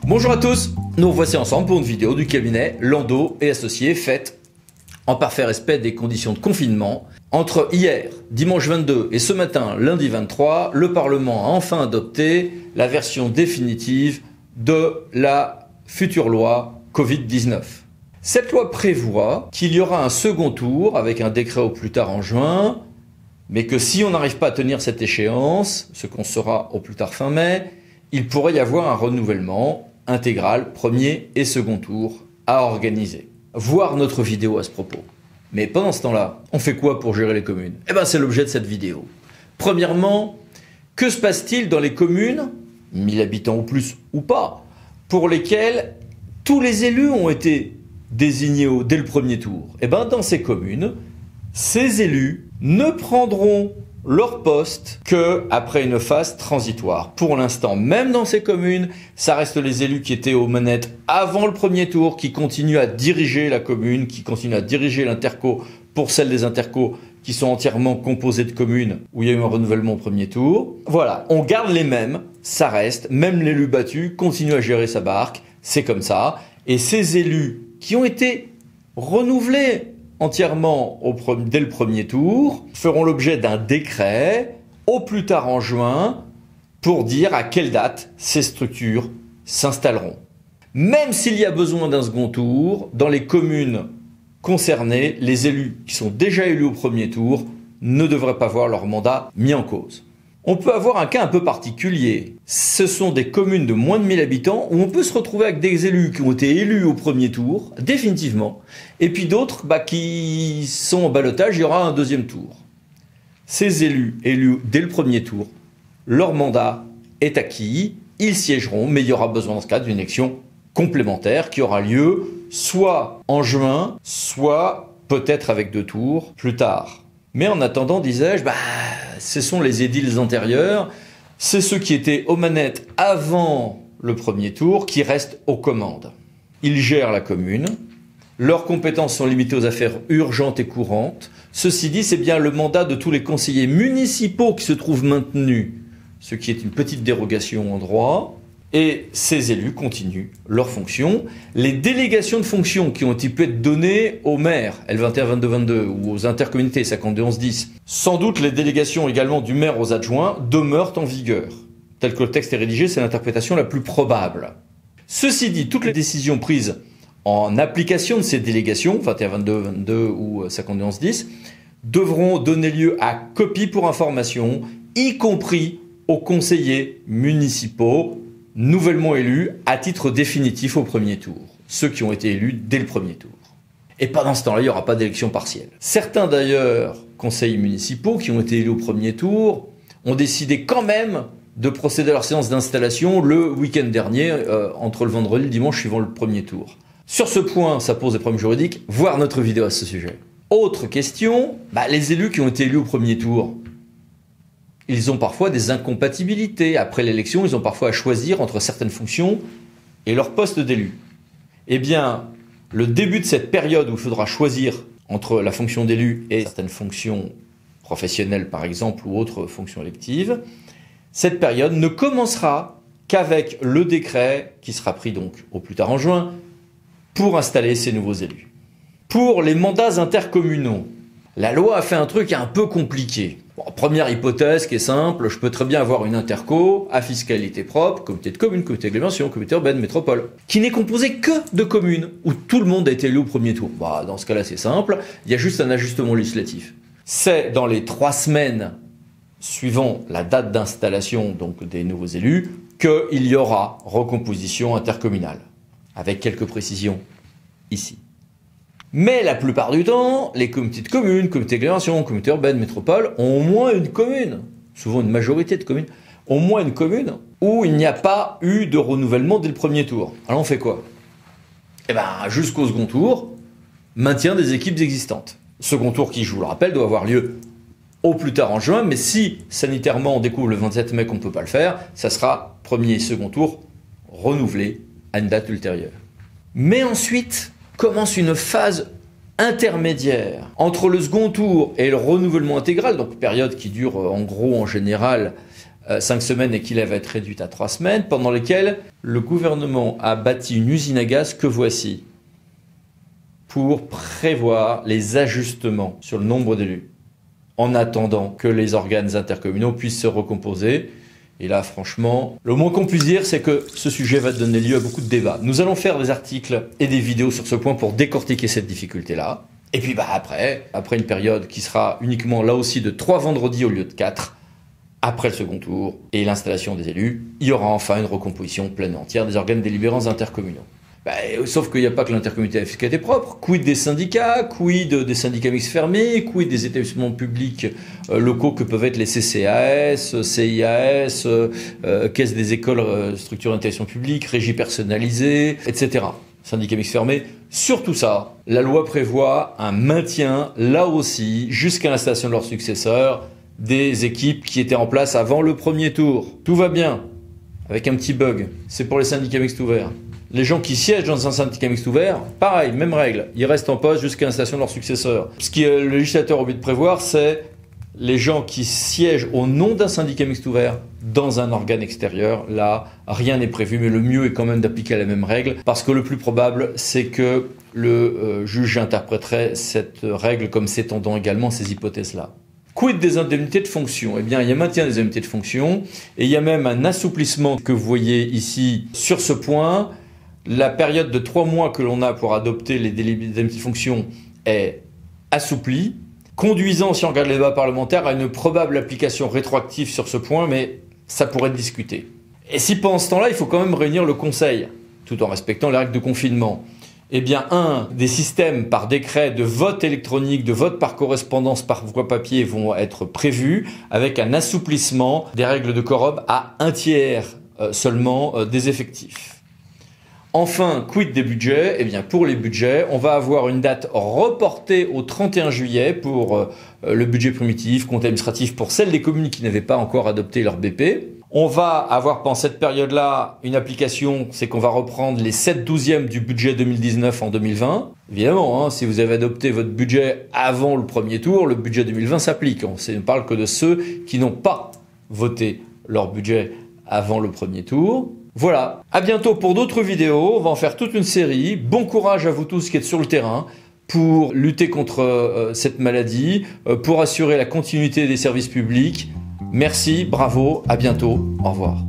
Bonjour à tous, nous revoici ensemble pour une vidéo du cabinet Landau et Associés faite en parfait respect des conditions de confinement. Entre hier, dimanche 22 et ce matin, lundi 23, le Parlement a enfin adopté la version définitive de la future loi Covid-19. Cette loi prévoit qu'il y aura un second tour avec un décret au plus tard en juin, mais que si on n'arrive pas à tenir cette échéance, ce qu'on saura au plus tard fin mai, il pourrait y avoir un renouvellement intégral, premier et second tour à organiser. Voir notre vidéo à ce propos. Mais pendant ce temps-là, on fait quoi pour gérer les communes? Eh bien, c'est l'objet de cette vidéo. Premièrement, que se passe-t-il dans les communes, 1000 habitants ou plus ou pas, pour lesquelles tous les élus ont été désignés dès le premier tour? Eh bien, dans ces communes, ces élus ne prendront leur poste qu'après une phase transitoire. Pour l'instant, même dans ces communes, ça reste les élus qui étaient aux manettes avant le premier tour, qui continuent à diriger la commune, qui continuent à diriger l'interco pour celles des intercos qui sont entièrement composées de communes où il y a eu un renouvellement au premier tour. Voilà, on garde les mêmes, ça reste, même l'élu battu continue à gérer sa barque, c'est comme ça. Et ces élus qui ont été renouvelés entièrement dès le premier tour, feront l'objet d'un décret au plus tard en juin pour dire à quelle date ces structures s'installeront. Même s'il y a besoin d'un second tour, dans les communes concernées, les élus qui sont déjà élus au premier tour ne devraient pas voir leur mandat mis en cause. On peut avoir un cas un peu particulier. Ce sont des communes de moins de 1000 habitants où on peut se retrouver avec des élus qui ont été élus au premier tour, définitivement, et puis d'autres qui sont en ballottage, il y aura un deuxième tour. Ces élus dès le premier tour, leur mandat est acquis, ils siégeront, mais il y aura besoin dans ce cas d'une élection complémentaire qui aura lieu soit en juin, soit peut-être avec 2 tours plus tard. Mais en attendant, disais-je, ce sont les édiles antérieurs, c'est ceux qui étaient aux manettes avant le premier tour qui restent aux commandes. Ils gèrent la commune, leurs compétences sont limitées aux affaires urgentes et courantes. Ceci dit, c'est bien le mandat de tous les conseillers municipaux qui se trouve maintenu, ce qui est une petite dérogation en droit. Et ces élus continuent leurs fonctions. Les délégations de fonctions qui ont pu être données aux maires, L21, 22, 22, ou aux intercommunautés, 52, 11, 10, sans doute les délégations également du maire aux adjoints, demeurent en vigueur. Tel que le texte est rédigé, c'est l'interprétation la plus probable. Ceci dit, toutes les décisions prises en application de ces délégations, 21, 22, 22 ou 52, 11, 10, devront donner lieu à copie pour information, y compris aux conseillers municipaux, nouvellement élus à titre définitif au premier tour, ceux qui ont été élus dès le premier tour. Et pendant ce temps-là, il n'y aura pas d'élection partielle. Certains d'ailleurs, conseillers municipaux qui ont été élus au premier tour, ont décidé quand même de procéder à leur séance d'installation le week-end dernier, entre le vendredi et le dimanche suivant le premier tour. Sur ce point, ça pose des problèmes juridiques, voir notre vidéo à ce sujet. Autre question, les élus qui ont été élus au premier tour, ils ont parfois des incompatibilités. Après l'élection, ils ont parfois à choisir entre certaines fonctions et leur poste d'élu. Eh bien, le début de cette période où il faudra choisir entre la fonction d'élu et certaines fonctions professionnelles, par exemple, ou autres fonctions électives, cette période ne commencera qu'avec le décret qui sera pris donc au plus tard en juin pour installer ces nouveaux élus. Pour les mandats intercommunaux, la loi a fait un truc un peu compliqué. Première hypothèse qui est simple, je peux très bien avoir une interco à fiscalité propre, comité de communes, comité d'agglomération, comité urbaine, métropole, qui n'est composé que de communes, où tout le monde a été élu au premier tour. Dans ce cas-là, c'est simple, il y a juste un ajustement législatif. C'est dans les 3 semaines suivant la date d'installation donc des nouveaux élus qu'il y aura recomposition intercommunale, avec quelques précisions ici. Mais la plupart du temps, les comités de communes, comités d'agglomération, comités urbaines, métropole ont au moins une commune, souvent une majorité de communes, au moins une commune où il n'y a pas eu de renouvellement dès le premier tour. Alors on fait quoi? Jusqu'au second tour, maintien des équipes existantes. Second tour qui, je vous le rappelle, doit avoir lieu au plus tard en juin, mais si sanitairement on découvre le 27 mai qu'on ne peut pas le faire, ça sera premier et second tour renouvelé à une date ultérieure. Mais ensuite commence une phase intermédiaire entre le second tour et le renouvellement intégral, donc période qui dure en gros en général 5 semaines et qu'il va être réduite à 3 semaines, pendant lesquelles le gouvernement a bâti une usine à gaz que voici, pour prévoir les ajustements sur le nombre d'élus, en attendant que les organes intercommunaux puissent se recomposer. Et là, franchement, le moins qu'on puisse dire, c'est que ce sujet va donner lieu à beaucoup de débats. Nous allons faire des articles et des vidéos sur ce point pour décortiquer cette difficulté-là. Et puis après une période qui sera uniquement là aussi de 3 vendredis au lieu de 4, après le second tour et l'installation des élus, il y aura enfin une recomposition pleine et entière des organes délibérants intercommunaux. Sauf qu'il n'y a pas que l'intercommunalité à fiscalité propre. Quid des syndicats, quid des syndicats mixtes fermés, quid des établissements publics locaux que peuvent être les CCAS, CIAS, caisses des écoles, structures d'intervention publique, régies personnalisées, etc. Syndicats mixtes fermés. Sur tout ça, la loi prévoit un maintien, là aussi, jusqu'à l'installation de leurs successeurs, des équipes qui étaient en place avant le premier tour. Tout va bien, avec un petit bug. C'est pour les syndicats mixtes ouverts. Les gens qui siègent dans un syndicat mixte ouvert, pareil, même règle, ils restent en poste jusqu'à l'installation de leur successeur. Ce que le législateur a envie de prévoir, c'est les gens qui siègent au nom d'un syndicat mixte ouvert dans un organe extérieur. Là, rien n'est prévu, mais le mieux est quand même d'appliquer la même règle, parce que le plus probable, c'est que le juge interpréterait cette règle comme s'étendant également à ces hypothèses-là. Quid des indemnités de fonction? Eh bien, il y a maintien des indemnités de fonction, et il y a même un assouplissement que vous voyez ici sur ce point. La période de 3 mois que l'on a pour adopter les indemnités de fonction est assouplie, conduisant, si on regarde les débats parlementaires, à une probable application rétroactive sur ce point, mais ça pourrait être discuté. Et si pendant ce temps-là, il faut quand même réunir le Conseil, tout en respectant les règles de confinement, eh bien, des systèmes par décret de vote électronique, de vote par correspondance, par voie papier vont être prévus, avec un assouplissement des règles de quorum à 1/3 seulement des effectifs. Enfin, quid des budgets? Eh bien, pour les budgets, on va avoir une date reportée au 31 juillet pour le budget primitif, compte administratif pour celles des communes qui n'avaient pas encore adopté leur BP. On va avoir pendant cette période-là une application, c'est qu'on va reprendre les 7/12 du budget 2019 en 2020. Évidemment, si vous avez adopté votre budget avant le premier tour, le budget 2020 s'applique. On ne parle que de ceux qui n'ont pas voté leur budget avant le premier tour. Voilà, à bientôt pour d'autres vidéos, on va en faire toute une série. Bon courage à vous tous qui êtes sur le terrain pour lutter contre cette maladie, pour assurer la continuité des services publics. Merci, bravo, à bientôt, au revoir.